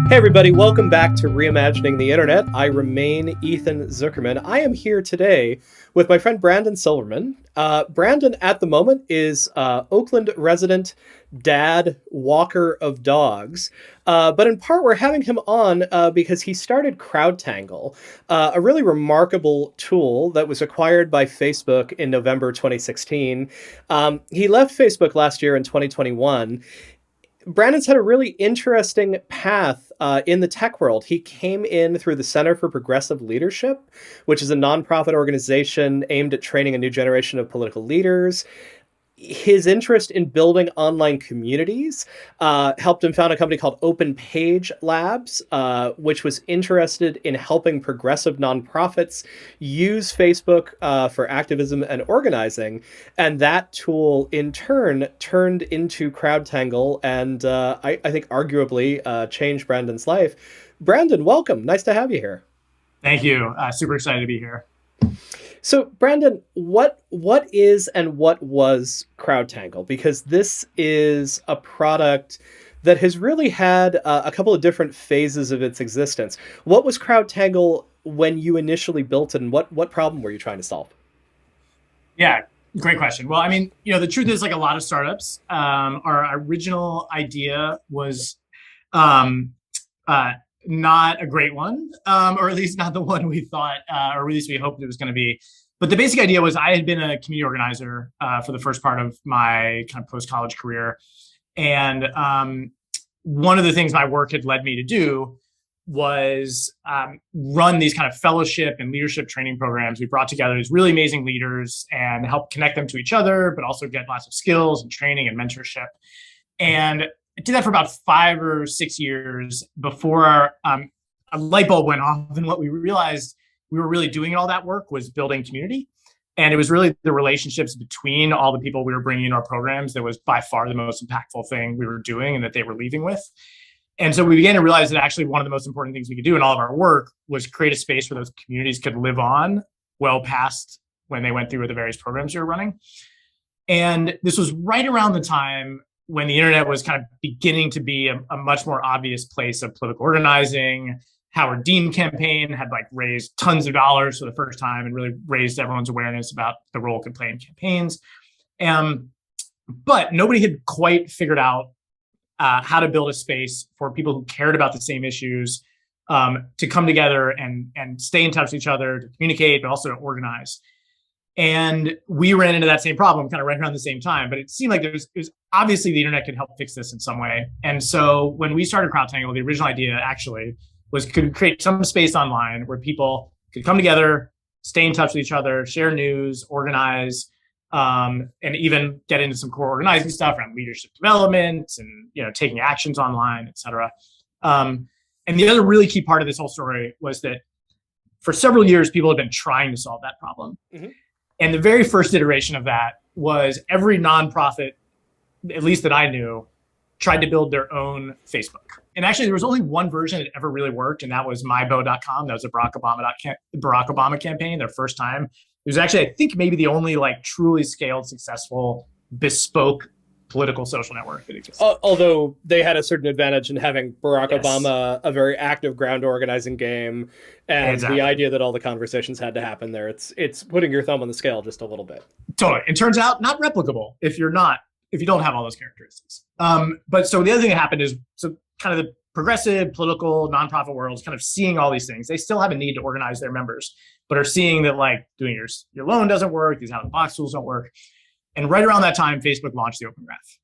Hey everybody, welcome back to Reimagining the Internet. I remain Ethan Zuckerman. I am here today with my friend Brandon Silverman. Brandon, at the moment, is Oakland resident, dad, walker of dogs. But in part, we're having him on because he started Crowdtangle, a really remarkable tool that was acquired by Facebook in November 2016. He left Facebook last year in 2021. Brandon's had a really interesting path in the tech world. He came in through the Center for Progressive Leadership, which is a nonprofit organization aimed at training a new generation of political leaders. His interest in building online communities helped him found a company called Open Page Labs, which was interested in helping progressive nonprofits use Facebook for activism and organizing. And that tool, in turn, turned into Crowdtangle and I think arguably changed Brandon's life. Brandon, welcome. Nice to have you here. Thank you. Super excited to be here. So, Brandon, what is and what was Crowdtangle? Because this is a product that has really had a couple of different phases of its existence. What was Crowdtangle when you initially built it, and what problem were you trying to solve? Yeah, great question. Well, I mean, the truth is, like a lot of startups, our original idea was not a great one, or at least not the one we thought, or at least we hoped it was going to be. But the basic idea was I had been a community organizer for the first part of my kind of post-college career. And one of the things my work had led me to do was run these kind of fellowship and leadership training programs. We brought together these really amazing leaders and helped connect them to each other, but also get lots of skills and training and mentorship. And I did that for about 5 or 6 years before a light bulb went off. And what we realized we were really doing all that work was building community. And it was really the relationships between all the people we were bringing in our programs that was by far the most impactful thing we were doing and that they were leaving with. And so we began to realize that actually one of the most important things we could do in all of our work was create a space where those communities could live on well past when they went through with the various programs we were running. And this was right around the time when the internet was kind of beginning to be a much more obvious place of political organizing. Howard Dean campaign had raised tons of dollars for the first time and really raised everyone's awareness about the role it could play in campaigns. But nobody had quite figured out how to build a space for people who cared about the same issues to come together and stay in touch with each other, to communicate, but also to organize. And we ran into that same problem kind of right around the same time, but it seemed like it was obviously the internet could help fix this in some way. And so when we started Crowdtangle, the original idea actually was could create some space online where people could come together, stay in touch with each other, share news, organize, and even get into some core organizing stuff around leadership development and taking actions online, et cetera. And the other really key part of this whole story was that for several years, people had been trying to solve that problem. Mm-hmm. And the very first iteration of that was every nonprofit, at least that I knew, tried to build their own Facebook. And actually, there was only one version that ever really worked, and that was mybo.com. That was a Barack Obama campaign, their first time. It was actually, I think, maybe the only truly scaled, successful, bespoke political social network that exists. Although they had a certain advantage in having Barack Obama, a very active ground organizing game, and the idea that all the conversations had to happen there. It's putting your thumb on the scale just a little bit. Totally. It turns out not replicable if you don't have all those characteristics. But so the other thing that happened is, so kind of the progressive political nonprofit world is kind of seeing all these things. They still have a need to organize their members, but are seeing that doing your loan doesn't work, these out-of-the-box tools don't work. And right around that time, Facebook launched the Open Graph.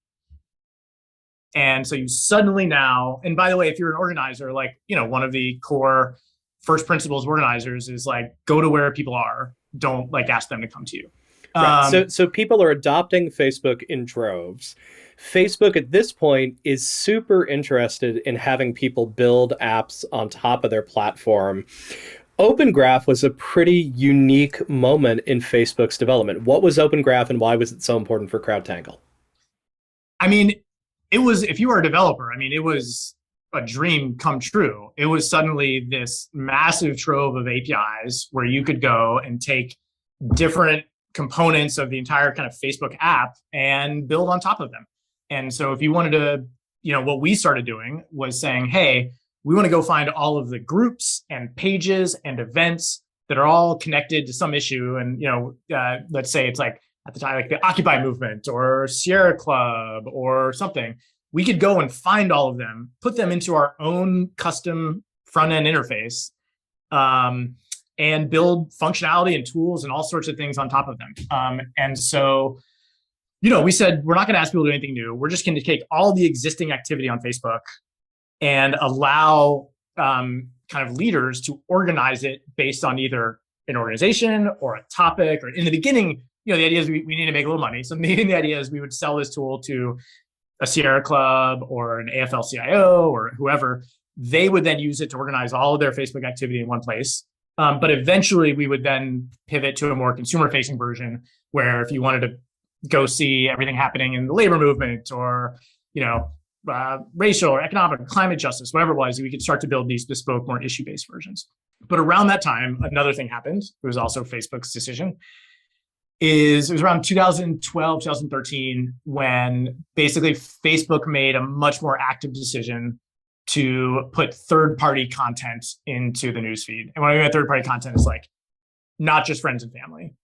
And so you suddenly now, and by the way, if you're an organizer, one of the core first principles of organizers is go to where people are. Don't ask them to come to you. Right. So people are adopting Facebook in droves. Facebook at this point is super interested in having people build apps on top of their platform. Open Graph was a pretty unique moment in Facebook's development. What was Open Graph and why was it so important for Crowdtangle? I mean, it was, if you were a developer, it was a dream come true. It was suddenly this massive trove of APIs where you could go and take different components of the entire kind of Facebook app and build on top of them. And so if you wanted to, what we started doing was saying, hey, we want to go find all of the groups and pages and events that are all connected to some issue. And, let's say it's like at the time, like the Occupy movement or Sierra Club or something. We could go and find all of them, put them into our own custom front end interface, and build functionality and tools and all sorts of things on top of them. And so, we said, we're not going to ask people to do anything new. We're just going to take all the existing activity on Facebook and allow kind of leaders to organize it based on either an organization or a topic. Or in the beginning, the idea is we need to make a little money. So maybe the idea is we would sell this tool to a Sierra Club or an AFL-CIO or whoever. They would then use it to organize all of their Facebook activity in one place. But eventually we would then pivot to a more consumer-facing version where if you wanted to go see everything happening in the labor movement or, racial or economic or climate justice, whatever it was, we could start to build these bespoke, more issue-based versions. But around that time, another thing happened. It was also Facebook's decision. It was around 2012, 2013, when basically Facebook made a much more active decision to put third-party content into the newsfeed. And when I mean third-party content, is like not just friends and family,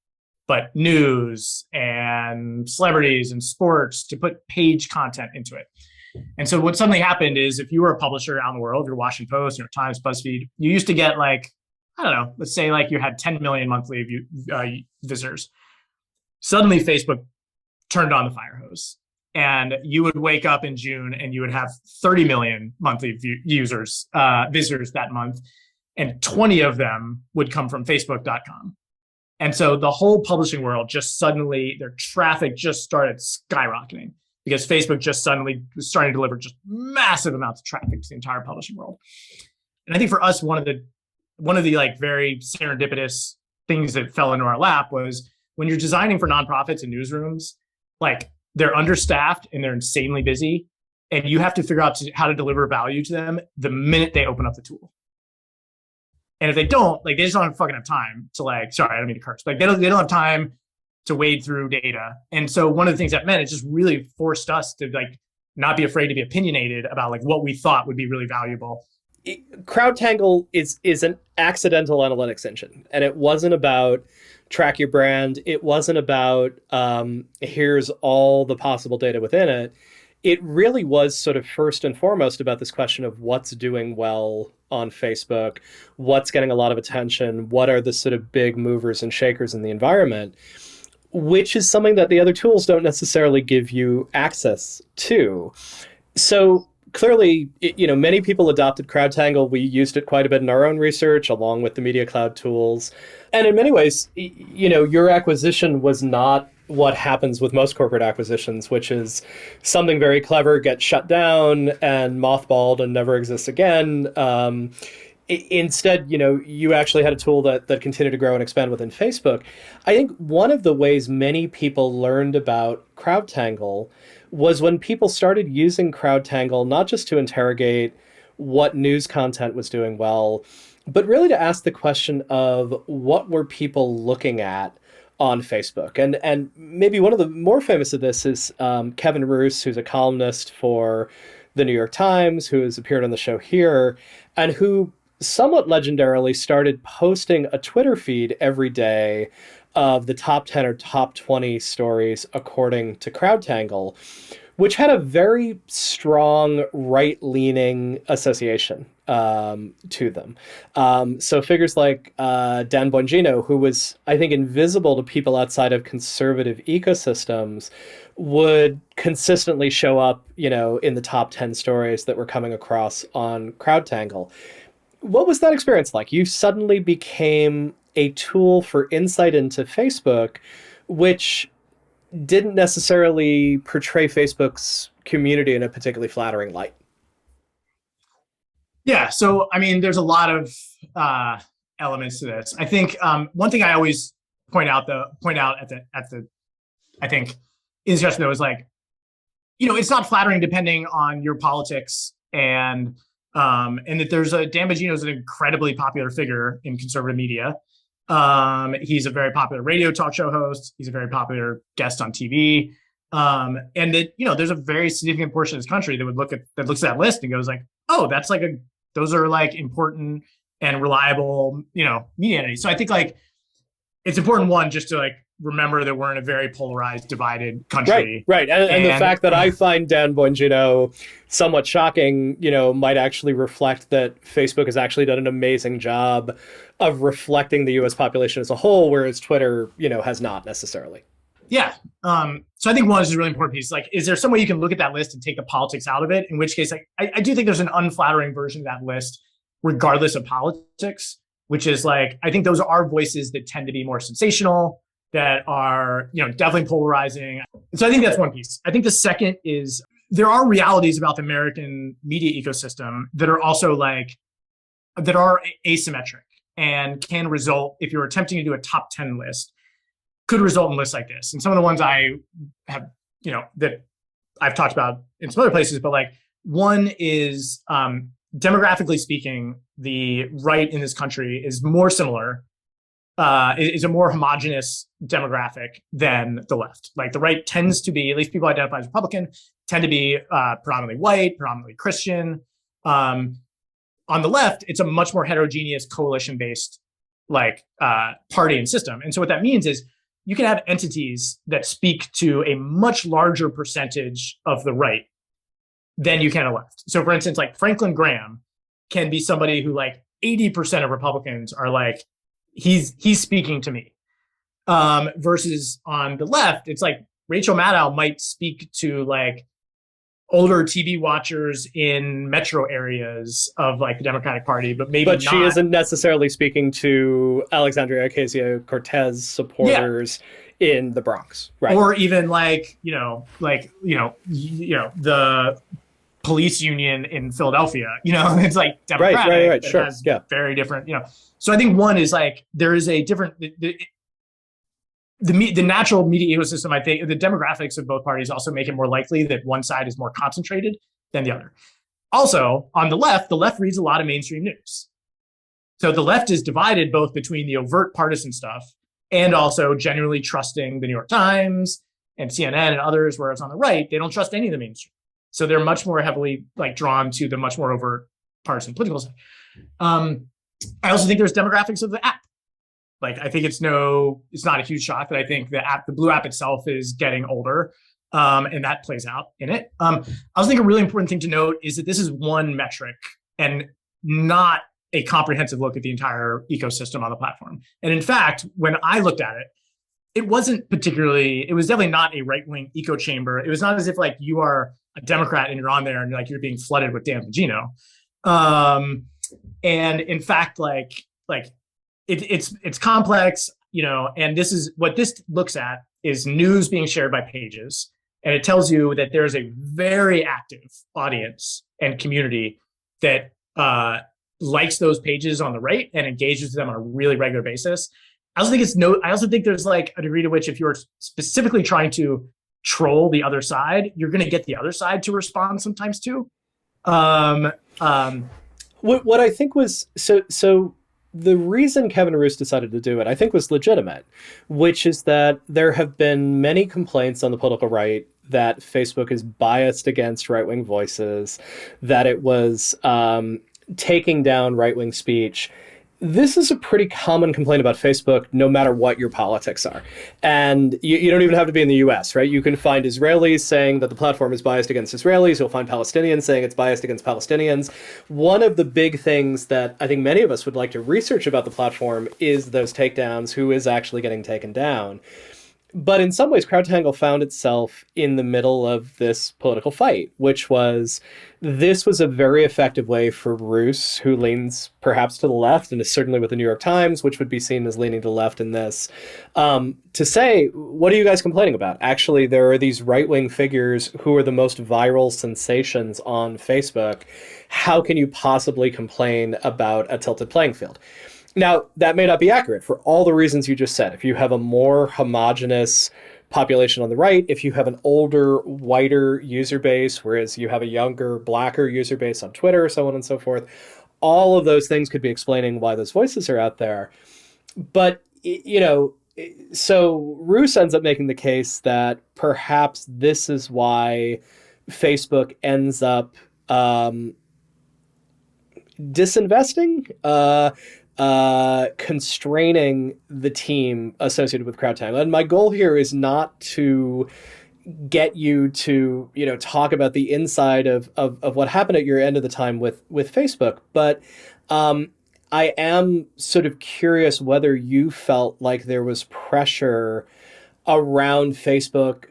but news and celebrities and sports, to put page content into it. And so what suddenly happened is if you were a publisher out in the world, you're Washington Post, New York Times, BuzzFeed, you used to get like, I don't know, let's say like you had 10 million monthly visitors. Suddenly Facebook turned on the fire hose and you would wake up in June and you would have 30 million monthly visitors that month. And 20 of them would come from Facebook.com. And so the whole publishing world just suddenly, their traffic just started skyrocketing because Facebook just suddenly was starting to deliver just massive amounts of traffic to the entire publishing world. And I think for us, one of the like very serendipitous things that fell into our lap was when you're designing for nonprofits and newsrooms, like they're understaffed and they're insanely busy, and you have to figure out how to deliver value to them the minute they open up the tool. And if they don't, like they just don't have fucking have time to like, sorry, I don't mean to curse. Like they don't have time to wade through data. And so one of the things that meant, it just really forced us to like not be afraid to be opinionated about like what we thought would be really valuable. Crowdtangle is an accidental analytics engine, and it wasn't about track your brand. It wasn't about here's all the possible data within it. It really was sort of first and foremost about this question of what's doing well on Facebook, what's getting a lot of attention, what are the sort of big movers and shakers in the environment, which is something that the other tools don't necessarily give you access to. So clearly, many people adopted Crowdtangle. We used it quite a bit in our own research, along with the Media Cloud tools. And in many ways, your acquisition was not what happens with most corporate acquisitions, which is something very clever gets shut down and mothballed and never exists again. Instead, you actually had a tool that continued to grow and expand within Facebook. I think one of the ways many people learned about Crowdtangle was when people started using Crowdtangle, not just to interrogate what news content was doing well, but really to ask the question of what were people looking at on Facebook. And maybe one of the more famous of this is Kevin Roose, who's a columnist for the New York Times, who has appeared on the show here, and who somewhat legendarily started posting a Twitter feed every day of the top 10 or top 20 stories according to Crowdtangle, which had a very strong right-leaning association to them. So figures like Dan Bongino, who was, I think, invisible to people outside of conservative ecosystems, would consistently show up, in the top 10 stories that were coming across on Crowdtangle. What was that experience like? You suddenly became a tool for insight into Facebook, which didn't necessarily portray Facebook's community in a particularly flattering light. Yeah. So, I mean, there's a lot of elements to this. I think one thing I always point out at the I think in discussion though is like, it's not flattering depending on your politics and that there's Dan Bongino is an incredibly popular figure in conservative media. He's a very popular radio talk show host. He's a very popular guest on TV. And that, there's a very significant portion of this country that looks at that list and goes like, oh, those are like important and reliable, media entities. So I think like it's important, one, just to like remember that we're in a very polarized, divided country. Right. And the fact that I find Dan Bongino somewhat shocking, might actually reflect that Facebook has actually done an amazing job of reflecting the US population as a whole, whereas Twitter, has not necessarily. Yeah. So I think one is a really important piece. Like, is there some way you can look at that list and take the politics out of it? In which case, like, I do think there's an unflattering version of that list, regardless of politics, which is like, I think those are voices that tend to be more sensational, that are, definitely polarizing. So I think that's one piece. I think the second is there are realities about the American media ecosystem that are also that are asymmetric and can result, if you're attempting to do a top 10 list, could result in lists like this. And some of the ones I have, that I've talked about in some other places, but like one is demographically speaking, the right in this country is more similar, is a more homogenous demographic than the left. Like the right tends to be, at least people identify as Republican, tend to be predominantly white, predominantly Christian. On the left, it's a much more heterogeneous coalition-based party and system. And so what that means is you can have entities that speak to a much larger percentage of the right than you can a left. So for instance, like Franklin Graham can be somebody who 80% of Republicans are like, he's speaking to me. Versus on the left, it's like Rachel Maddow might speak to older TV watchers in metro areas of the Democratic Party, but maybe she isn't necessarily speaking to Alexandria Ocasio-Cortez supporters in the Bronx, right? Or even the police union in Philadelphia. It's Democratic, right, sure, has very different. So I think one is there is a different. The natural media ecosystem, I think the demographics of both parties also make it more likely that one side is more concentrated than the other. Also, on the left reads a lot of mainstream news. So the left is divided both between the overt partisan stuff and also genuinely trusting the New York Times and CNN and others, whereas on the right, they don't trust any of the mainstream. So they're much more heavily drawn to the much more overt partisan political side. I also think there's demographics of the app. I think it's not a huge shock that I think the Blue app itself is getting older, and that plays out in it. I also think a really important thing to note is that this is one metric and not a comprehensive look at the entire ecosystem on the platform. And in fact, when I looked at it, it was definitely not a right-wing echo chamber. It was not as if you are a Democrat and you're on there and you're being flooded with Dan Bongino. And in fact, it's complex, and this is what this looks at is news being shared by pages. And it tells you that there's a very active audience and community that likes those pages on the right and engages with them on a really regular basis. I also think there's a degree to which if you're specifically trying to troll the other side, you're going to get the other side to respond sometimes too. What I think was so the reason Kevin Roose decided to do it, I think, was legitimate, which is that there have been many complaints on the political right that Facebook is biased against right-wing voices, that it was taking down right-wing speech. This is a pretty common complaint about Facebook, no matter what your politics are. And you don't even have to be in the US, right? You can find Israelis saying that the platform is biased against Israelis. You'll find Palestinians saying it's biased against Palestinians. One of the big things that I think many of us would like to research about the platform is those takedowns, who is actually getting taken down. But in some ways, Crowdtangle found itself in the middle of this political fight, which was, this was a very effective way for Roose, who leans perhaps to the left and is certainly with the New York Times, which would be seen as leaning to the left in this, to say, what are you guys complaining about? Actually, there are these right-wing figures who are the most viral sensations on Facebook. How can you possibly complain about a tilted playing field? Now, that may not be accurate for all the reasons you just said. If you have a more homogenous population on the right, if you have an older, whiter user base, whereas you have a younger, blacker user base on Twitter, so on and so forth, all of those things could be explaining why those voices are out there. But, so Roos ends up making the case that perhaps this is why Facebook ends up disinvesting, constraining the team associated with Crowdtangle. And my goal here is not to get you to, talk about the inside of what happened at your end of the time with Facebook, but I am sort of curious whether you felt like there was pressure around Facebook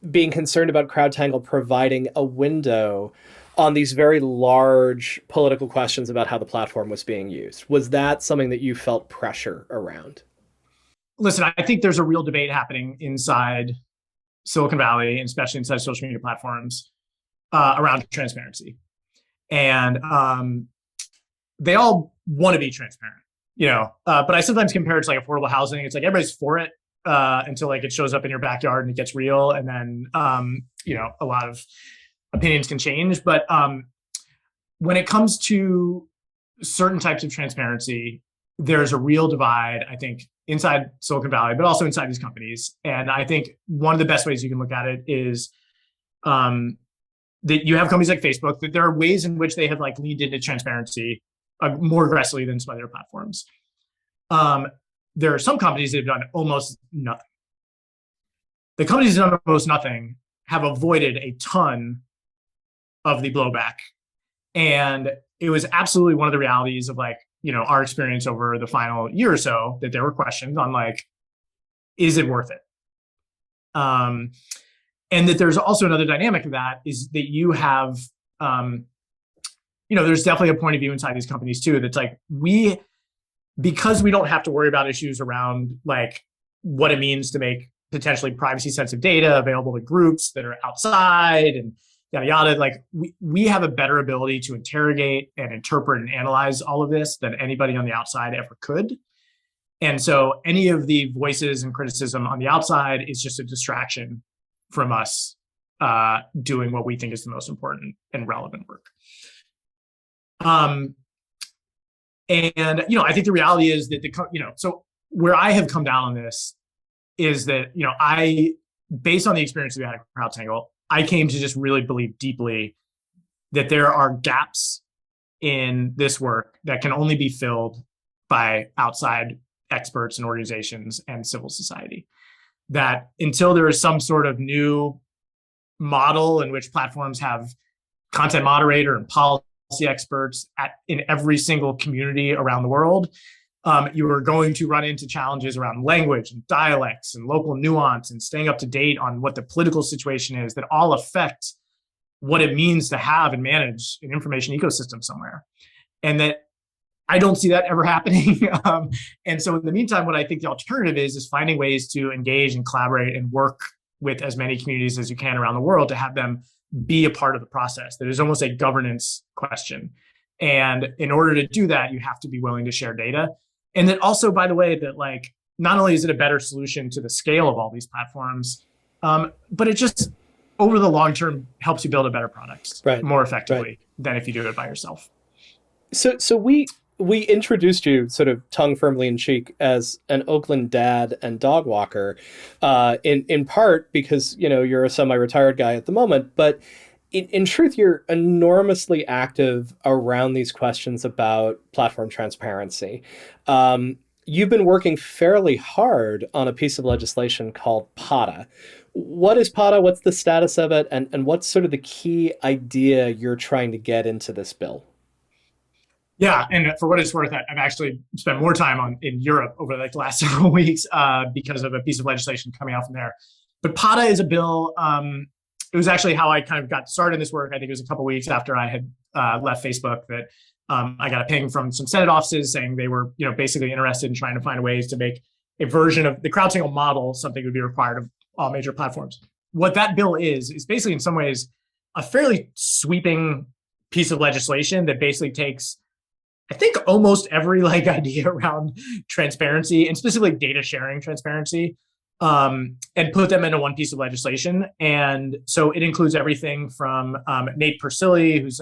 being concerned about Crowdtangle providing a window on these very large political questions about how the platform was being used. Was that something that you felt pressure around? Listen, I think there's a real debate happening inside Silicon Valley, and especially inside social media platforms, around transparency. And they all want to be transparent, but I sometimes compare it to like affordable housing. It's like everybody's for it until like it shows up in your backyard and it gets real. And then, a lot of opinions can change. But when it comes to certain types of transparency, there's a real divide, I think, inside Silicon Valley, but also inside these companies. And I think one of the best ways you can look at it is that you have companies like Facebook, that there are ways in which they have like leaned into transparency more aggressively than some other platforms. There are some companies that have done almost nothing. The companies that have done almost nothing have avoided a ton of the blowback. And it was absolutely one of the realities of like, our experience over the final year or so, that there were questions on like, is it worth it? And that there's also another dynamic of that is that you have, there's definitely a point of view inside these companies too, that's like because we don't have to worry about issues around like what it means to make potentially privacy sensitive data available to groups that are outside and yada yada, like we have a better ability to interrogate and interpret and analyze all of this than anybody on the outside ever could. And so any of the voices and criticism on the outside is just a distraction from us doing what we think is the most important and relevant work. And I think the reality is that so where I have come down on this is that based on the experience we had at Crowdtangle, I came to just really believe deeply that there are gaps in this work that can only be filled by outside experts and organizations and civil society. That until there is some sort of new model in which platforms have content moderator and policy experts in every single community around the world, you are going to run into challenges around language and dialects and local nuance and staying up to date on what the political situation is that all affect what it means to have and manage an information ecosystem somewhere. And that I don't see that ever happening. And so in the meantime, what I think the alternative is finding ways to engage and collaborate and work with as many communities as you can around the world to have them be a part of the process. That is almost a governance question. And in order to do that, you have to be willing to share data. And then also, by the way, that like, not only is it a better solution to the scale of all these platforms, but it just, over the long term, helps you build a better product more effectively than if you do it by yourself. So we introduced you sort of tongue firmly in cheek as an Oakland dad and dog walker, in part because, you're a semi-retired guy at the moment, but in truth, you're enormously active around these questions about platform transparency. You've been working fairly hard on a piece of legislation called PATA. What is PATA? What's the status of it? And what's sort of the key idea you're trying to get into this bill? Yeah, and for what it's worth, I've actually spent more time in Europe over like the last several weeks because of a piece of legislation coming out from there. But PATA is a bill. It was actually how I kind of got started in this work. I think it was a couple of weeks after I had left Facebook that I got a ping from some Senate offices saying they were, basically interested in trying to find ways to make a version of the Crowdtangle model something that would be required of all major platforms. What that bill is basically in some ways a fairly sweeping piece of legislation that basically takes, I think, almost every like idea around transparency and specifically data sharing transparency, and put them into one piece of legislation. And so it includes everything from Nate Persily, who's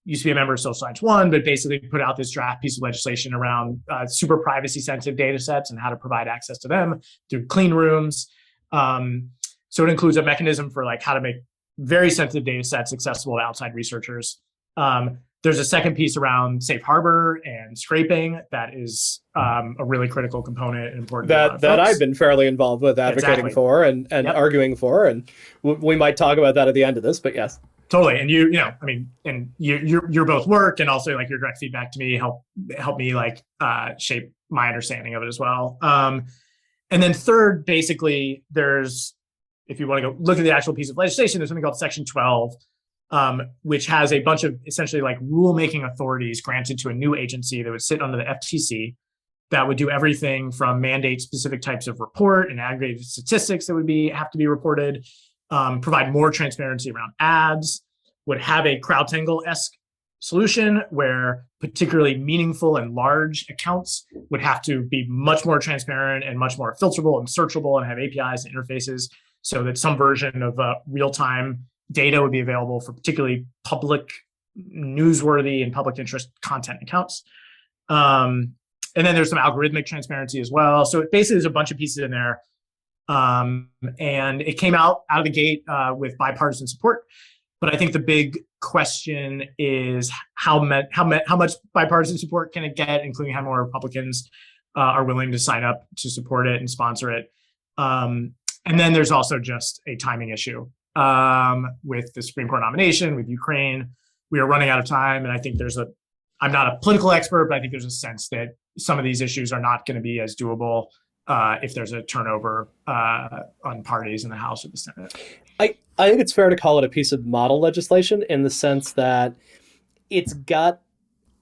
used to be a member of Social Science One, but basically put out this draft piece of legislation around super privacy sensitive data sets and how to provide access to them through clean rooms. So it includes a mechanism for like how to make very sensitive data sets accessible to outside researchers. There's a second piece around safe harbor and scraping that is a really critical component and important. That I've been fairly involved with advocating for and arguing for, and we might talk about that at the end of this, but yes. Totally. And your both work and also like your direct feedback to me help me like shape my understanding of it as well. And then third, basically, there's, if you want to go look at the actual piece of legislation, there's something called Section 12, which has a bunch of essentially like rulemaking authorities granted to a new agency that would sit under the FTC that would do everything from mandate specific types of report and aggregated statistics that would have to be reported, provide more transparency around ads, would have a Crowdtangle-esque solution where particularly meaningful and large accounts would have to be much more transparent and much more filterable and searchable and have APIs and interfaces so that some version of real-time data would be available for particularly public, newsworthy, and public interest content accounts. And then there's some algorithmic transparency as well. So it basically there's a bunch of pieces in there. And it came out of the gate with bipartisan support. But I think the big question is how much bipartisan support can it get, including how more Republicans are willing to sign up to support it and sponsor it. And then there's also just a timing issue with the Supreme Court nomination, with Ukraine. We are running out of time. And I think I'm not a political expert, but I think there's a sense that some of these issues are not going to be as doable if there's a turnover on parties in the House or the Senate. I think it's fair to call it a piece of model legislation in the sense that it's got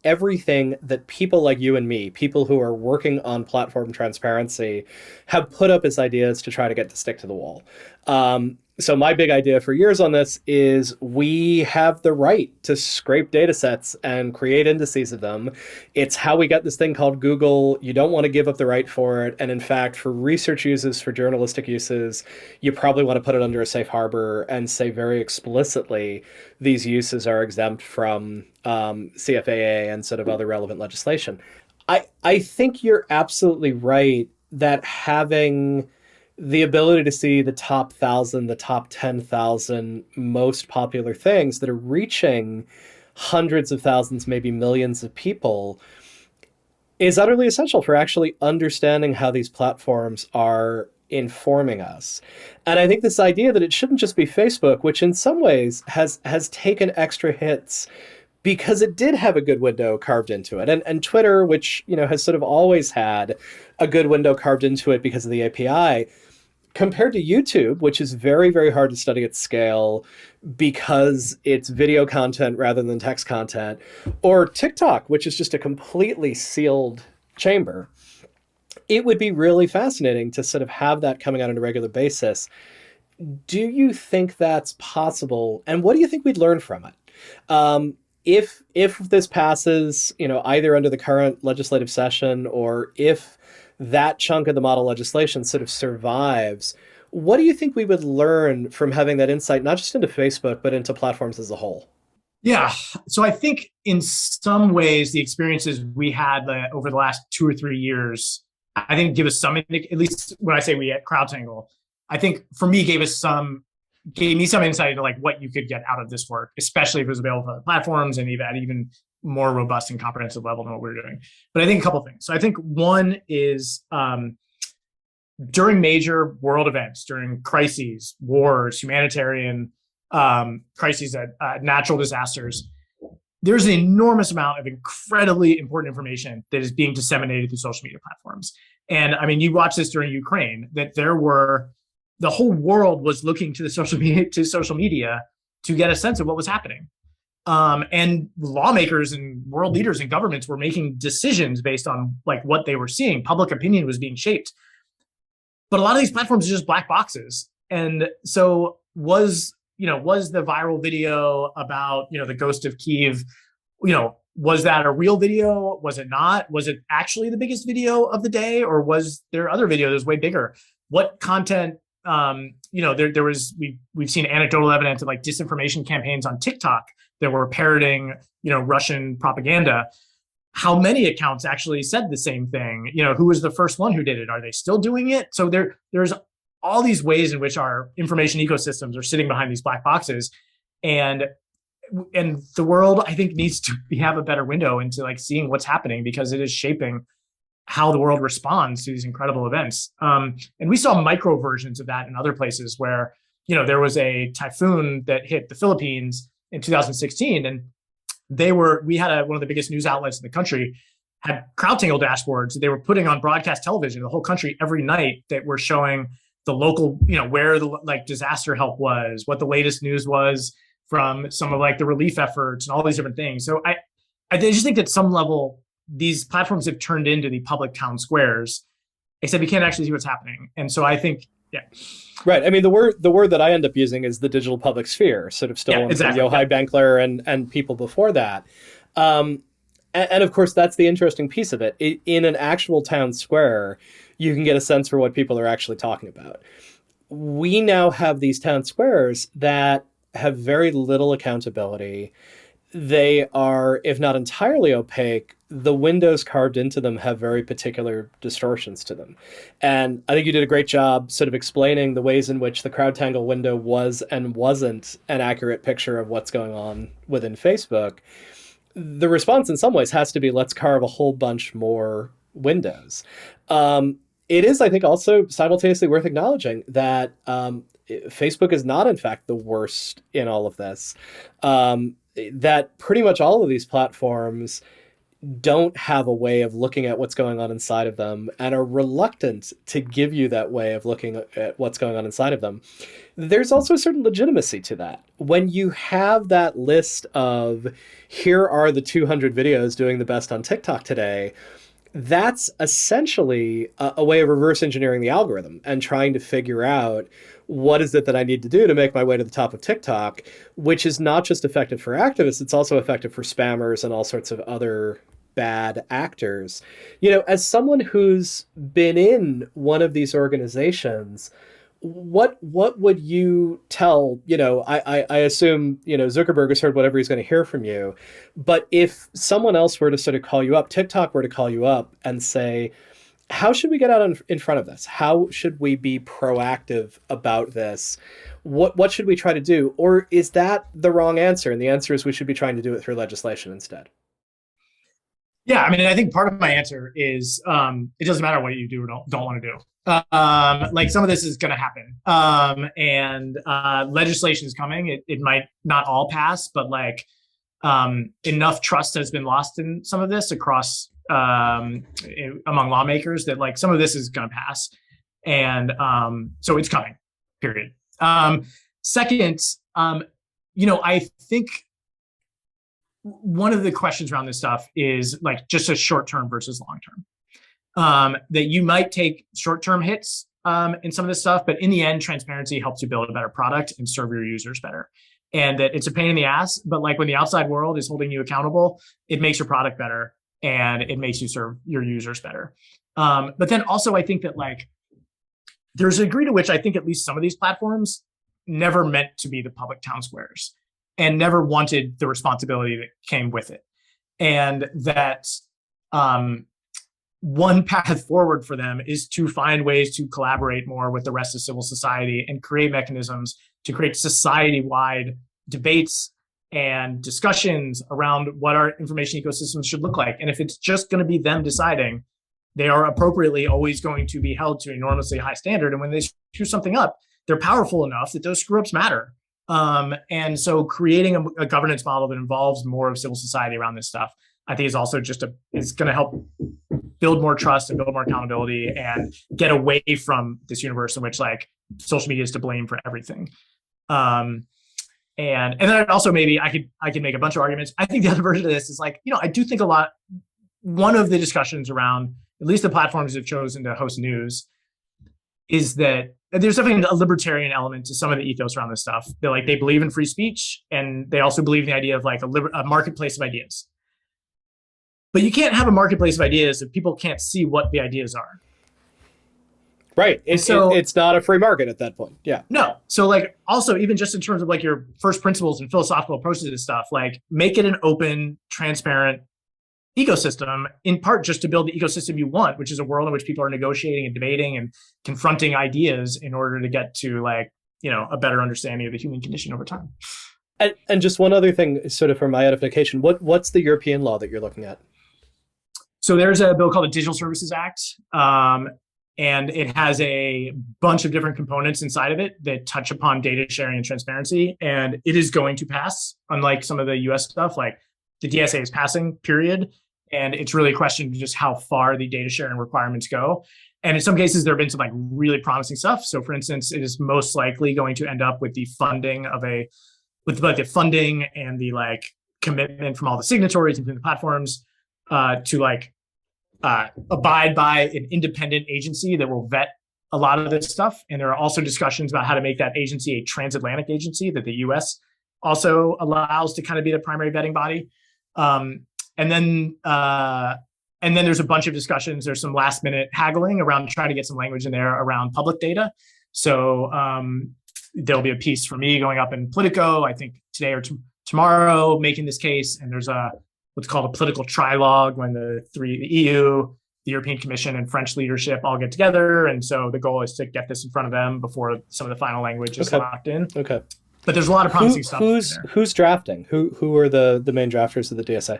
everything that people like you and me, people who are working on platform transparency, have put up as ideas to try to get to stick to the wall. So my big idea for years on this is we have the right to scrape data sets and create indices of them. It's how we got this thing called Google. You don't want to give up the right for it. And in fact, for research uses, for journalistic uses, you probably want to put it under a safe harbor and say very explicitly, these uses are exempt from CFAA and sort of other relevant legislation. I think you're absolutely right that having the ability to see the top 1,000, the top 10,000 most popular things that are reaching hundreds of thousands, maybe millions of people is utterly essential for actually understanding how these platforms are informing us. And I think this idea that it shouldn't just be Facebook, which in some ways has taken extra hits because it did have a good window carved into it. And Twitter, which has sort of always had a good window carved into it because of the API, compared to YouTube, which is very, very hard to study at scale because it's video content rather than text content, or TikTok, which is just a completely sealed chamber, it would be really fascinating to sort of have that coming out on a regular basis. Do you think that's possible? And what do you think we'd learn from it? If this passes, either under the current legislative session or if that chunk of the model legislation sort of survives, what do you think we would learn from having that insight, not just into Facebook, but into platforms as a whole? Yeah. So I think in some ways, the experiences we had over the last 2 or 3 years, I think give us some, at least when I say we at Crowdtangle, I think for me gave me some insight into like what you could get out of this work, especially if it was available for other platforms and even more robust and comprehensive level than what we're doing. But I think a couple of things. So I think one is during major world events, during crises, wars, humanitarian crises, natural disasters, there's an enormous amount of incredibly important information that is being disseminated through social media platforms. And I mean, you watch this during Ukraine, that the whole world was looking to social media to get a sense of what was happening. And lawmakers and world leaders and governments were making decisions based on like what they were seeing. Public opinion was being shaped. But a lot of these platforms are just black boxes. And so was the viral video about, the ghost of Kyiv, was that a real video? Was it not? Was it actually the biggest video of the day? Or was there other video that was way bigger? What content we've seen anecdotal evidence of like disinformation campaigns on TikTok that were parroting, Russian propaganda. How many accounts actually said the same thing? Who was the first one who did it? Are they still doing it? So there's all these ways in which our information ecosystems are sitting behind these black boxes, and the world, I think, needs to have a better window into like seeing what's happening, because it is shaping how the world responds to these incredible events. And we saw micro versions of that in other places where, there was a typhoon that hit the Philippines in 2016, and we had one of the biggest news outlets in the country had Crowdtangle dashboards they were putting on broadcast television in the whole country every night that were showing the local, where the like disaster help was, what the latest news was from some of like the relief efforts and all these different things. So I just think at some level, these platforms have turned into the public town squares, except you can't actually see what's happening. And so I think, yeah. Right. I mean, the word that I end up using is the digital public sphere, sort of stolen from Yochai Benkler and people before that. And of course, that's the interesting piece of it. In an actual town square, you can get a sense for what people are actually talking about. We now have these town squares that have very little accountability. They are, if not entirely opaque, the windows carved into them have very particular distortions to them. And I think you did a great job sort of explaining the ways in which the Crowdtangle window was and wasn't an accurate picture of what's going on within Facebook. The response in some ways has to be, let's carve a whole bunch more windows. It is, I think, also simultaneously worth acknowledging that Facebook is not, in fact, the worst in all of this. That pretty much all of these platforms don't have a way of looking at what's going on inside of them and are reluctant to give you that way of looking at what's going on inside of them. There's also a certain legitimacy to that. When you have that list of, here are the 200 videos doing the best on TikTok today, that's essentially a way of reverse engineering the algorithm and trying to figure out what is it that I need to do to make my way to the top of TikTok, which is not just effective for activists, it's also effective for spammers and all sorts of other bad actors. As someone who's been in one of these organizations, what would you tell, I assume, Zuckerberg has heard whatever he's going to hear from you, but if someone else were to sort of call you up, TikTok were to call you up and say, how should we get out in front of this? How should we be proactive about this? What should we try to do? Or is that the wrong answer? And the answer is we should be trying to do it through legislation instead. Yeah, I mean, I think part of my answer is it doesn't matter what you do or don't want to do. Like some of this is going to happen, and legislation is coming. It might not all pass, but like enough trust has been lost in some of this across among lawmakers that like some of this is going to pass, and so it's coming. Period. Second, I think one of the questions around this stuff is like just a short term versus long term. That you might take short term hits in some of this stuff, but in the end, transparency helps you build a better product and serve your users better. And that it's a pain in the ass, but like when the outside world is holding you accountable, it makes your product better and it makes you serve your users better. But then also, I think that like there's a degree to which I think at least some of these platforms never meant to be the public town squares and never wanted the responsibility that came with it. And that one path forward for them is to find ways to collaborate more with the rest of civil society and create mechanisms to create society-wide debates and discussions around what our information ecosystems should look like. And if it's just going to be them deciding, they are appropriately always going to be held to an enormously high standard. And when they screw something up, they're powerful enough that those screw-ups matter. And so creating a governance model that involves more of civil society around this stuff, I think is also is going to help build more trust and build more accountability and get away from this universe in which like social media is to blame for everything. And then also maybe I could make a bunch of arguments. I think the other version of this is like, I do think one of the discussions around at least the platforms that have chosen to host news is that there's definitely a libertarian element to some of the ethos around this stuff. They believe in free speech, and they also believe in the idea of like a marketplace of ideas. But you can't have a marketplace of ideas if people can't see what the ideas are. Right. And so It's not a free market at that point. Yeah. no. So like also even just in terms of like your first principles and philosophical approaches to stuff, like make it an open, transparent ecosystem, in part just to build the ecosystem you want, which is a world in which people are negotiating and debating and confronting ideas in order to get to like, a better understanding of the human condition over time. And just one other thing, sort of for my edification, what's the European law that you're looking at? So there's a bill called the Digital Services Act. And it has a bunch of different components inside of it that touch upon data sharing and transparency. And it is going to pass, unlike some of the US stuff, like the DSA is passing, period. And it's really a question of just how far the data sharing requirements go. And in some cases, there have been some like really promising stuff. So for instance, it is most likely going to end up with the funding of with like the funding and the like commitment from all the signatories and the platforms to like abide by an independent agency that will vet a lot of this stuff. And there are also discussions about how to make that agency a transatlantic agency that the US also allows to kind of be the primary vetting body. And then there's a bunch of discussions. There's some last minute haggling around trying to get some language in there around public data. So there'll be a piece for me going up in Politico, I think today or tomorrow, making this case. And there's what's called a political trilogue when the EU, the European Commission, and French leadership all get together. And so the goal is to get this in front of them before some of the final language is locked in. Okay. But there's a lot of promising stuff. Who's drafting? Who are the main drafters of the DSA?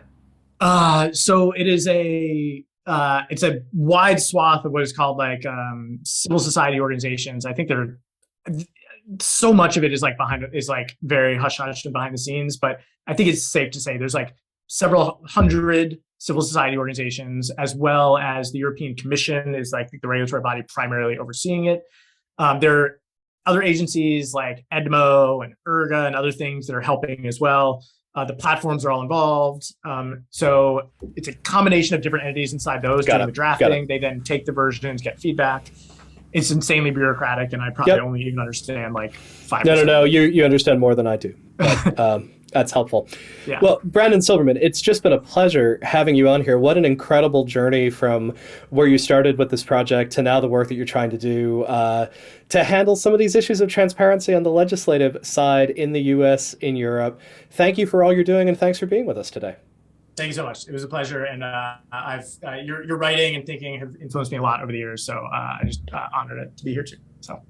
So it is it's a wide swath of what is called like civil society organizations. I think so much of it is like very hush hush and behind the scenes, but I think it's safe to say there's like several hundred civil society organizations, as well as the European Commission is like the regulatory body primarily overseeing it. There are other agencies like EDMO and IRGA and other things that are helping as well. The platforms are all involved. So it's a combination of different entities inside those doing the drafting. They then take the versions, get feedback. It's insanely bureaucratic, and I probably only even understand like 5%. No. You understand more than I do. But, that's helpful. Yeah. Well, Brandon Silverman, it's just been a pleasure having you on here. What an incredible journey from where you started with this project to now the work that you're trying to do to handle some of these issues of transparency on the legislative side in the US, in Europe. Thank you for all you're doing, and thanks for being with us today. Thank you so much. It was a pleasure, and your writing and thinking have influenced me a lot over the years. So I just honored it to be here too. So.